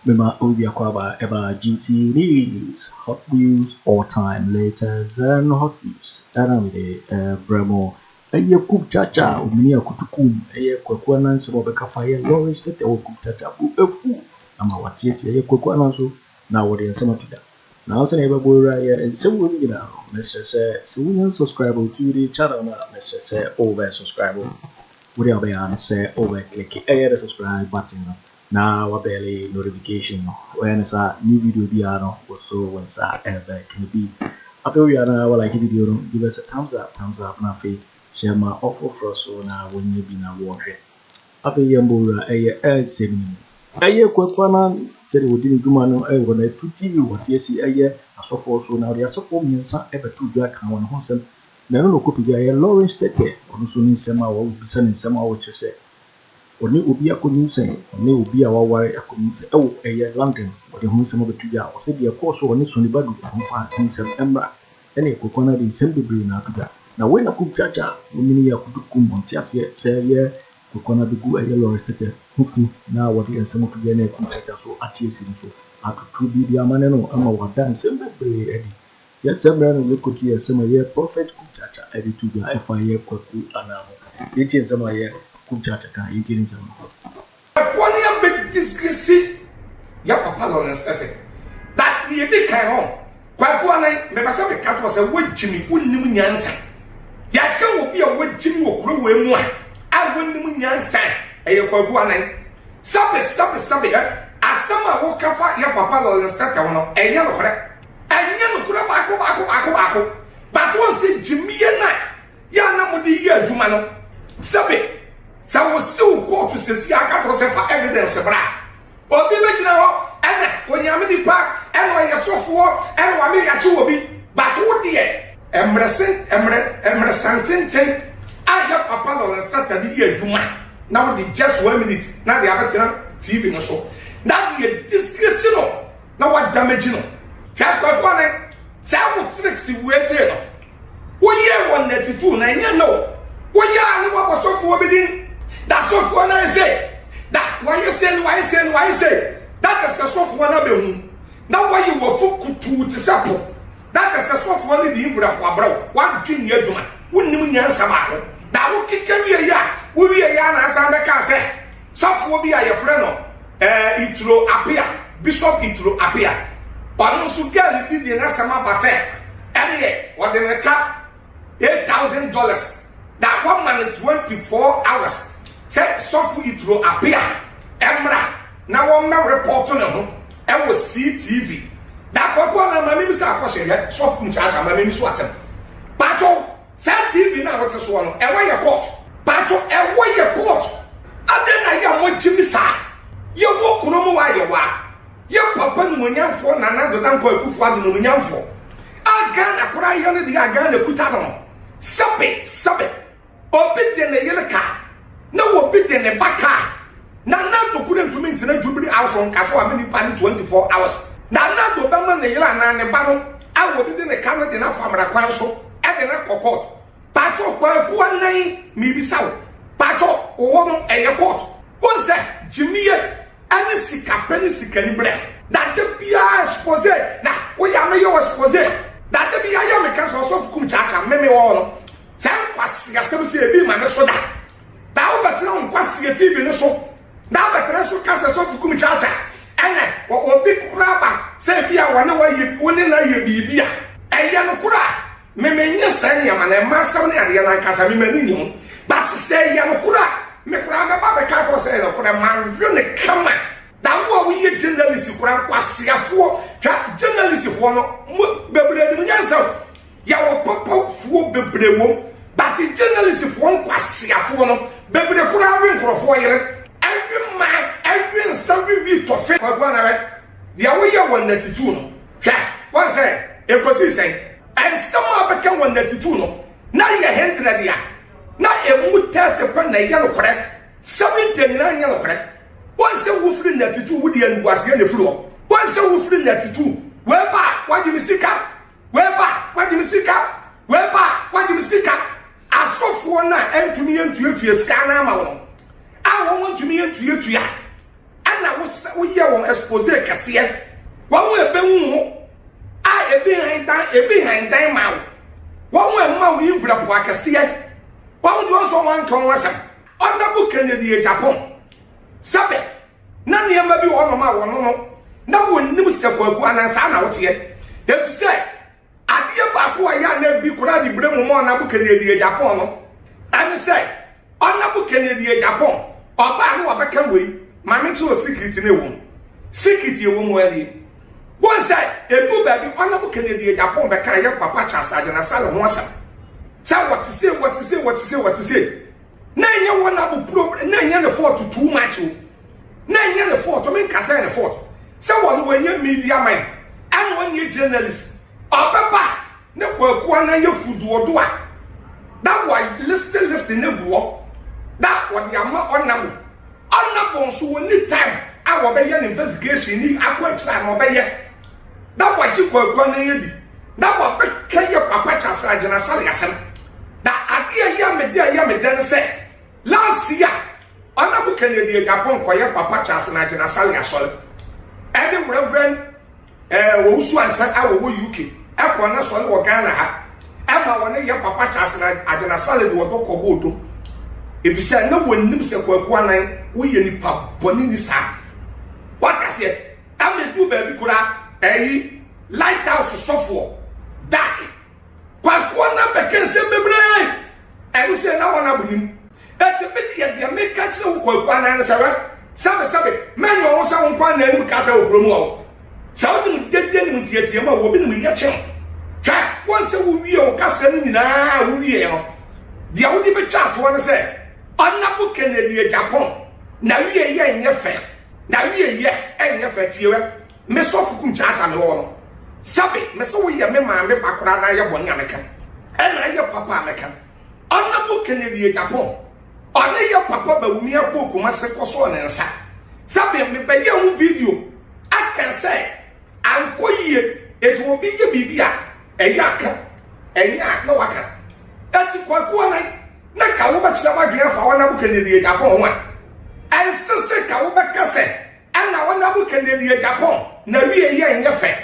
Mema Obi Akwaba Eba GC News, hot news, all time latest and hot news. Aramide Bremo. Eye Kumchacha, Umnia Kutukum, Eye Kweku Annan, Sabobeka Fire, Lawrence Tetteh, Kumchacha, Efu, Ama Watiesi, Eye Kweku Annan, so now what is some to that. Now, say never go right and some women, you know, let's just say, so we can subscribe to the channel now, let's just say, over subscribe. What do you say, over click the subscribe button. Now, what barely notification when it's a new video be also when it's ever can be. After we are now, like the video, give us a thumbs up, now, share my offer for so now when you be now watching. After Yambura, a semi. A year Kweku Annan said we didn't do man when Net2 TV what yes, a year, as so for so now, there are so for me and some ever two black and one Hopeson. Now, no copy a Lawrence Tetteh, also in summer will be sending some of what you say. Only Ubi a community, only Ubi our warrior community, oh, a year London, or the home some of the 2 years, or said the course or this only bad who find some ember, and a coconut in some degree now to that. Now, when a Kumchacha, women are Kutukum on Tiasia, say, yeah, coconut be good a yellow arrested, hopefully, now what he and some of the Kumchacha so at yes, out to true be the Amanano, Ama dance, and Eddie. Yes, some brand of look here, some year prophet Kumchacha, Eddie to the FIA Kweku Annan. It is some year. Kumchacha can eat in some. One year big disgrace, your papa Lawrence Tetteh. That the day came on. Kwaku Annan, me myself a cat was a wood Jimmy, wouldn't NYANSA. Yaka will be a wood Jimmy or crew way more. I wouldn't NYANSA, a Kwaku Annan. Sabby, as some I walk up your papa Lawrence Tetteh, a yellow crap. And yellow crap, but once Jimmy and I, Yana would be here, Jumano. Sabby. So I was so called to see I got for evidence. Or the original, and when you are in the park, and when you're so for, and when you are to be, but what dear, Emerson, I got a panel and started the year Juma. Now, the just 1 minute, now the other TV no show. Now, the disgraceful. Now, what damage you? Kwaku Annan, Sam tricks you were saying. 1 year, 192, 9 years, no. 1 year, I was so for within. That's what one I say. That why you say. That is the soft one I be. Now why you were folk to sample. That is the soft one the infra bro. 1 junior Juma. Wouldn't NYANSA. That will kick me a ya. Will be a yarn as I can say. Soft will be a friend. It will appear. Bishop it will appear. But also get it the Nasama Basse. And yet, what they cap $8,000. That 1 man 24 hours. Say, software it will appear. Emra. Now, one man report on him. I was CTV. That Kwaku Annan, my name is Akufo-Addo. Soft Kumchacha, my name is Wasem. Pacho, CTV now what's a swan. A way your court. Pacho, a way your court. And then I am what Jimmy sa. You walk no more while you are. Your papa Nyamekye Nana the Dampo Akufo-Addo Nyamekye. I can't cry on the Agana Kutano. Sabe. Obedient the yellow car. No obedient the back car. Nana to put them to me in the Jubilee House on Castle many pan 24 hours. Nana to Bama the yellow and the baron. I will be in the Canada enough from the council at the court. Pacho Kwaku Annan maybe so. Pacho or a court. Once Jimmy and the sick penny sick and bread. That the Pia exposé. Now, we are mayor exposé. That the Pia makers also Kumchacha, maybe all. Tell Kwasi a be my soda. Now, but now, Kwasi a TV no so. Now, but the rest of Kansas of Kumchacha. And what big grabber say, be a 1 hour you wouldn't know you be beer. And Yanokura. Memenia Sanya man and Massam and Casaminium. But say Yanokura. Mekura Baba Capo said, man, really come on. Now, what we journalists who are Kwasi for journalists who are Bebre. Yawa papa fuo bebre wom but the journalist if one kwasi afo no bebre kura wen krofo yere every somebody we to fit Kwaku Annan the away 192 no hwa one say e kosi say and some abeka 192 no na ye hendra dia na e mu 30 kwa na ye no kore 79 ye no kore one say wo free 92 wo dia nuase ye ne fro one say wo free 92 we ba wa di misika Weba, what do you seek up? Weba, what do you seek up? I saw for now, and to me and to you to a scanner. I want to me and to you to ya. And ana wo ye won exposé kase won we be hu a ebi handan ma won we ma wo envelope akase won jo so wan kan wasam Honorable Kennedy Agyapong sabe na ne ma bi wo ma wo no na wonnim se Kwaku Annan sa na wote e fi say ade ba ko ya na bi kura di bremu mo na bu Kennedy Agyapong no and say Honorable Kennedy Agyapong oba no obeka we ma me cho secret na ewu secret ewu mo ari one say ebu ba bi Honorable Kennedy Agyapong be kan ya papa chasa na sala ho asam say what to say na nya one abu problem na nya the fault too much na nya the fault me ka say the fault say one when you media man and when you journalist obaba na Kwaku Annan ye fudu odo a that why listen na buo that what the ama honorable so any time I will be an investigation ni akwa try no be ye that why Kwaku Annan ye di that what be can your papa chasa na sale asem that adia ya me den say last year Honorable Kennedy Agyapong kwaye papa chasa na sale asol and Reverend wo ansa awo UK akwa na so wo Ghana ha ama wona ye papa chasa na sale wo to kobo odo if you say no wonnim se Kwaku Annan wo ye nipa boni ni sa what I say am do baby kura lighthouse sofo dark Kwaku Annan be ken se bebre and you say na wona bunim that's a bit ya make catch the Kwaku Annan sabe man you also won kwa na nim kasa wo kromu o saudi dede nim tietie ma wo bi nim ye che twa won se wo wie o kasa ni na wo wie no dia wo di be chat won say Honorable Kennedy Agyapong na wie ye nye fe na wie ye enye fe tiewe me so fu Kumchacha me wo no sabe me so wo ye me ma me bakora na ye bo Nyamekye na ye papa Nyamekye Honorable Kennedy Agyapong ona ye papa Bawumia ko kuma se koso ne nsa sabe me be ye hu video aka say ankoyie it will be ye bibia eyaka enya na waka ati Kwaku Annan na ka wo ba kira madua fa Honorable Kennedy Agyapong ho an sese ka wo ba kase ana Honorable Kennedy Agyapong na wie ye enye fe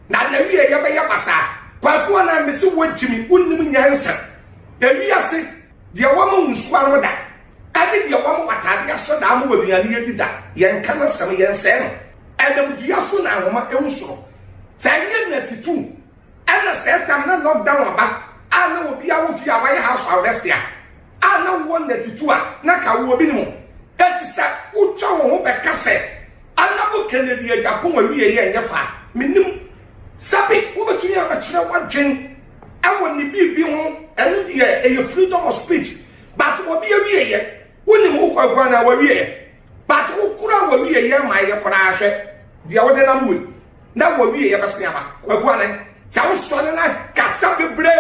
na wie ye be ye basa Kwaku Annan me se wo jimi unnim nyansa ebi ase de wo mo nsuwa no da ade de wo mo watade ahye da mo wabiane ye dida ye nka na sam ye nse no adam dua so na ahoma ewusoro sanye Net2 ana setam na lockdown aba ana obi a wo fi awai house arrest ya ana wo Net2 a na ka wo obi ni mo eti sa ucha wo ho be kase Honorable Kennedy Agyapong awie ye nyefa minim sabe wo betuni abakire wadwen awo ni bibi ho enu de e freedom of speech but obi awie ye woni mo Kwaku Annan wawie ye but wo kura wawie ye ma ye kora ahwe dia wo de na mu na wawie ye bese aba Kwaku Annan sa wo so na kasa bebre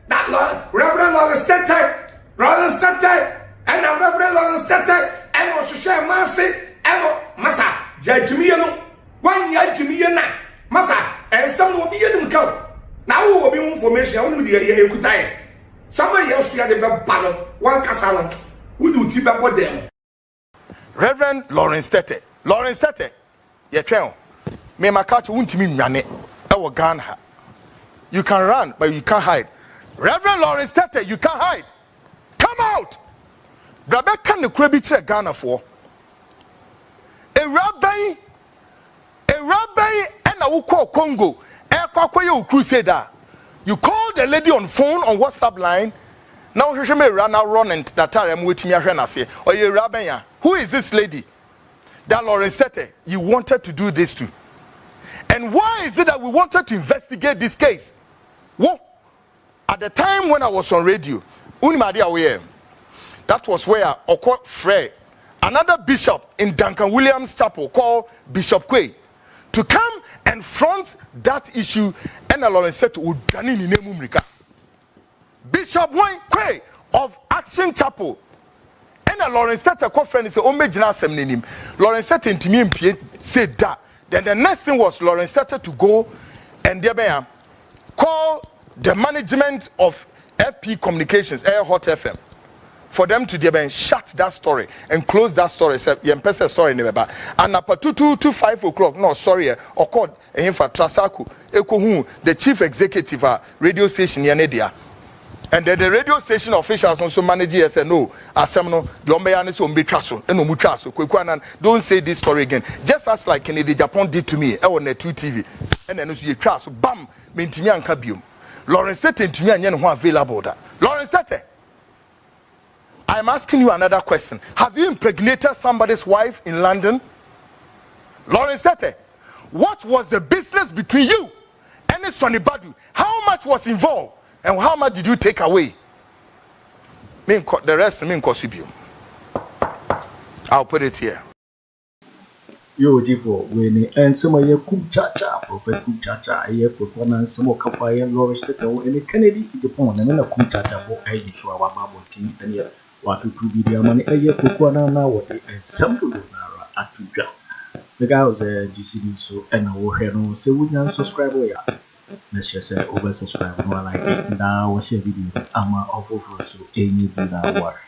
that Reverend Tetteh and Reverend Tetteh and o hwehwe mase and masa Gyimifuo no wan ya Gyimifuo na masa ensam no obi yenim ka na wo obi information wonu de ye ekutai sama ye so ya de be ba no wan kasa no wudu ti be bodem Reverend Tetteh ye twen me makacho wuntimi nwane e wo Ghana you can run but you can't hide Reverend Tetteh you can't hide come out brabe kan ne kura bi kire Ghana for a rabbi and a call Congo a crusader you call the lady on phone on WhatsApp line now she may run and that time with me say or you rabbi who is this lady that Tetteh you wanted to do this to and why is it that we wanted to investigate this case at the time when I was on radio that was where Oko Frey another bishop in Duncan Williams Chapel called Bishop Kweku to come and front that issue and Tetteh would gani ni nemu mrika Bishop Kweku of Action Chapel and Tetteh called friend say o mejina asem nenim Tetteh ntimi mpie said that then the next thing was Tetteh to go and there call the management of FP Communications Air Hot FM for them to shut that story and close that story. Say, yempese story never. And up to 5 o'clock. No, sorry, or called for Trasaku, the chief executive radio station Yanedia. And then the radio station officials also manage it said no, Asemno, the Omeyanis will be trusted, and no muchaso, Kweku Annan, don't say this story again. Just as like Kennedy Agyapong did to me on Net2 TV. And then you trust, bam, Mintinyan Kabium. Lawrence Tetteh to me and available that. Lawrence Tetteh. I'm asking you another question. Have you impregnated somebody's wife in London? Lawrence Tetteh, what was the business between you and Sonny Badu? How much was involved? And how much did you take away? The rest, I'll put it here. Yo, Gyimifuo, when and some of your Kumchacha, Prophet Kumchacha, a year Kweku Annan, some more Kafaya, Lawrence Tetteh, and Kennedy Agyapong, and then a Kumchacha, Gyimifuo, Babo team, and yet what to do the money, a year Kweku Annan, now what they and some to do at to jump. The guy was a Gyimifuo, and I will hear no, so we can subscribe. Let's just say over subscribe more like it. Now watch your video. I'm off so any video work.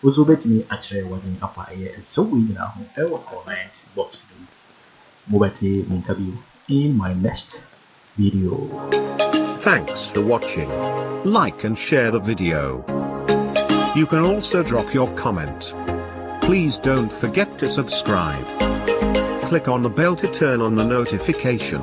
Also bet me actually working up a year so we now ever comment box Mobati Minkabu in my next video. Thanks for watching. Like and share the video. You can also drop your comment. Please don't forget to subscribe. Click on the bell to turn on the notification.